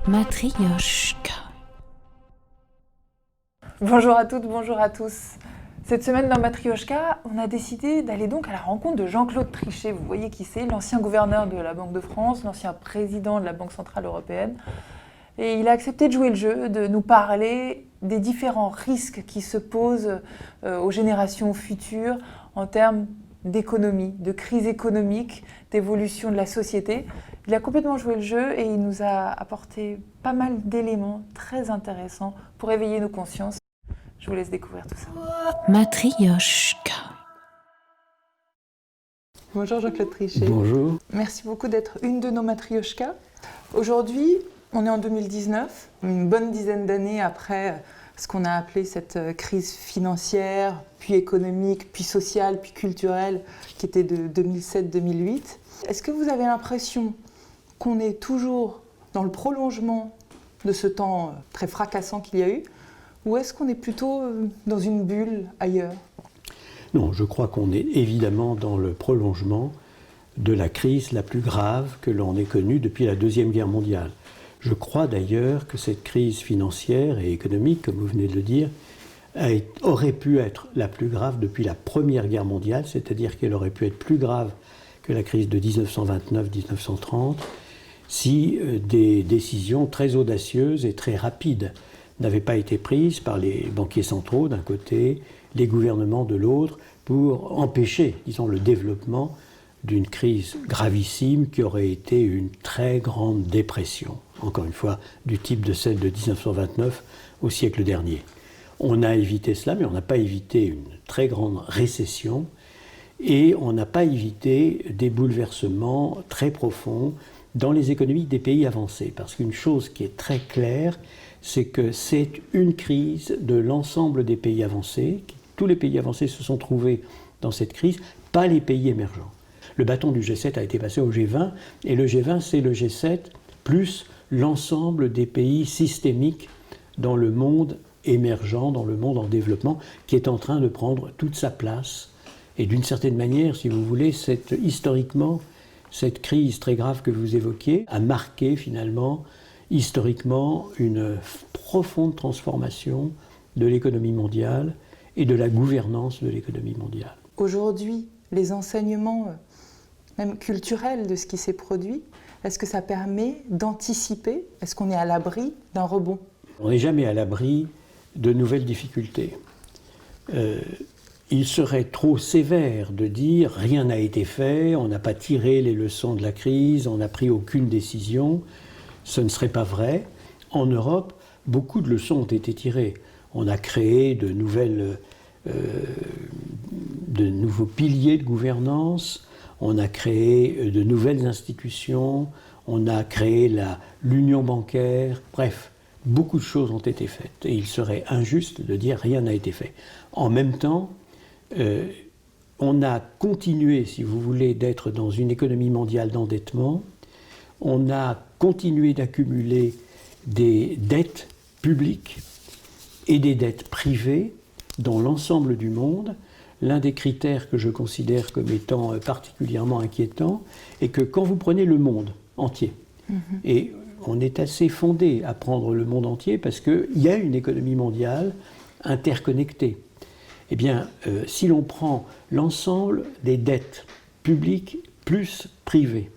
Matryoshka. Bonjour à toutes, bonjour à tous. Cette semaine dans Matryoshka, on a décidé d'aller donc à la rencontre de Jean-Claude Trichet. Vous voyez qui c'est, l'ancien gouverneur de la Banque de France, l'ancien président de la Banque Centrale Européenne. Et il a accepté de jouer le jeu, de nous parler des différents risques qui se posent aux générations futures en termes d'économie, de crise économique, d'évolution de la société. Il a complètement joué le jeu et il nous a apporté pas mal d'éléments très intéressants pour éveiller nos consciences. Je vous laisse découvrir tout ça. Matryoshka. Bonjour Jean-Claude Trichet. Bonjour. Merci beaucoup d'être une de nos Matryoshka. Aujourd'hui, on est en 2019, une bonne dizaine d'années après ce qu'on a appelé cette crise financière, puis économique, puis sociale, puis culturelle, qui était de 2007-2008. Est-ce que vous avez l'impression qu'on est toujours dans le prolongement de ce temps très fracassant qu'il y a eu, ou est-ce qu'on est plutôt dans une bulle ailleurs ? Non, je crois qu'on est évidemment dans le prolongement de la crise la plus grave que l'on ait connue depuis la Deuxième Guerre mondiale. Je crois d'ailleurs que cette crise financière et économique, comme vous venez de le dire, aurait pu être la plus grave depuis la Première Guerre mondiale, c'est-à-dire qu'elle aurait pu être plus grave que la crise de 1929-1930, si des décisions très audacieuses et très rapides n'avaient pas été prises par les banquiers centraux d'un côté, les gouvernements de l'autre, pour empêcher, disons, le développement d'une crise gravissime qui aurait été une très grande dépression, encore une fois, du type de celle de 1929 au siècle dernier. On a évité cela, mais on n'a pas évité une très grande récession et on n'a pas évité des bouleversements très profonds dans les économies des pays avancés. Parce qu'une chose qui est très claire, c'est que c'est une crise de l'ensemble des pays avancés. Tous les pays avancés se sont trouvés dans cette crise, pas les pays émergents. Le bâton du G7 a été passé au G20, et le G20, c'est le G7 plus l'ensemble des pays systémiques dans le monde émergent, dans le monde en développement, qui est en train de prendre toute sa place. Et d'une certaine manière, si vous voulez, historiquement, cette crise très grave que vous évoquiez a marqué finalement, historiquement, une profonde transformation de l'économie mondiale et de la gouvernance de l'économie mondiale. Aujourd'hui, les enseignements même culturels de ce qui s'est produit, est-ce que ça permet d'anticiper ? Est-ce qu'on est à l'abri d'un rebond ? On n'est jamais à l'abri de nouvelles difficultés. Il serait trop sévère de dire rien n'a été fait, on n'a pas tiré les leçons de la crise, on n'a pris aucune décision. Ce ne serait pas vrai. En Europe, beaucoup de leçons ont été tirées. On a créé de nouveaux piliers de gouvernance, on a créé de nouvelles institutions, on a créé l'union bancaire, bref, beaucoup de choses ont été faites. Et il serait injuste de dire rien n'a été fait. En même temps, on a continué, si vous voulez, d'être dans une économie mondiale d'endettement, on a continué d'accumuler des dettes publiques et des dettes privées dans l'ensemble du monde. L'un des critères que je considère comme étant particulièrement inquiétant est que quand vous prenez le monde entier, et on est assez fondé à prendre le monde entier parce qu'il y a une économie mondiale interconnectée. Eh bien, si l'on prend l'ensemble des dettes publiques plus privées,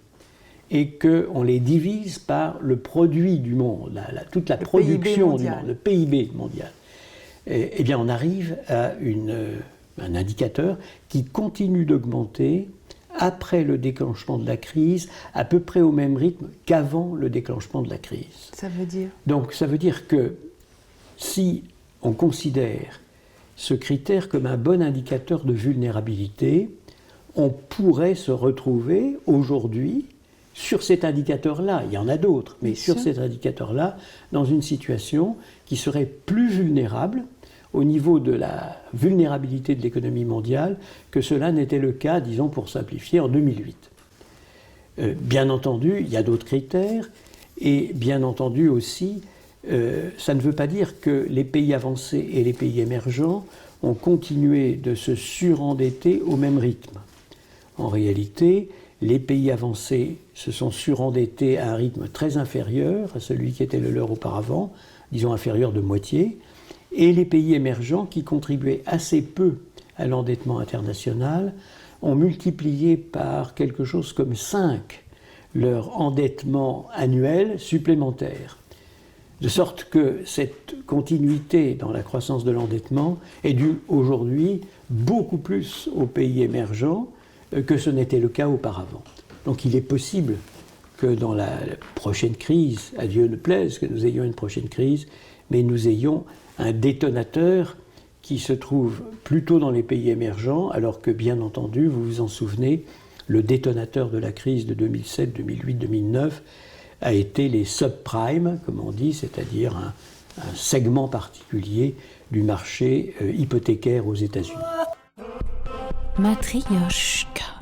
et qu'on les divise par le produit du monde, toute la production du monde, le PIB mondial, eh bien on arrive à un indicateur qui continue d'augmenter après le déclenchement de la crise, à peu près au même rythme qu'avant le déclenchement de la crise. Ça veut dire ? Donc ça veut dire que si on considère ce critère comme un bon indicateur de vulnérabilité, on pourrait se retrouver aujourd'hui sur cet indicateur-là, il y en a d'autres, mais sur cet indicateur-là, dans une situation qui serait plus vulnérable au niveau de la vulnérabilité de l'économie mondiale que cela n'était le cas, disons pour simplifier, en 2008. Bien entendu, il y a d'autres critères, et bien entendu aussi, ça ne veut pas dire que les pays avancés et les pays émergents ont continué de se surendetter au même rythme. En réalité, les pays avancés se sont surendettés à un rythme très inférieur à celui qui était le leur auparavant, disons inférieur de moitié, et les pays émergents qui contribuaient assez peu à l'endettement international ont multiplié par quelque chose comme 5 leur endettement annuel supplémentaire. De sorte que cette continuité dans la croissance de l'endettement est due aujourd'hui beaucoup plus aux pays émergents que ce n'était le cas auparavant. Donc il est possible que dans la prochaine crise, à Dieu ne plaise que nous ayons une prochaine crise, mais nous ayons un détonateur qui se trouve plutôt dans les pays émergents, alors que bien entendu, vous vous en souvenez, le détonateur de la crise de 2007, 2008, 2009 a été les subprimes, comme on dit, c'est-à-dire un segment particulier du marché hypothécaire aux États-Unis. Matryoshka.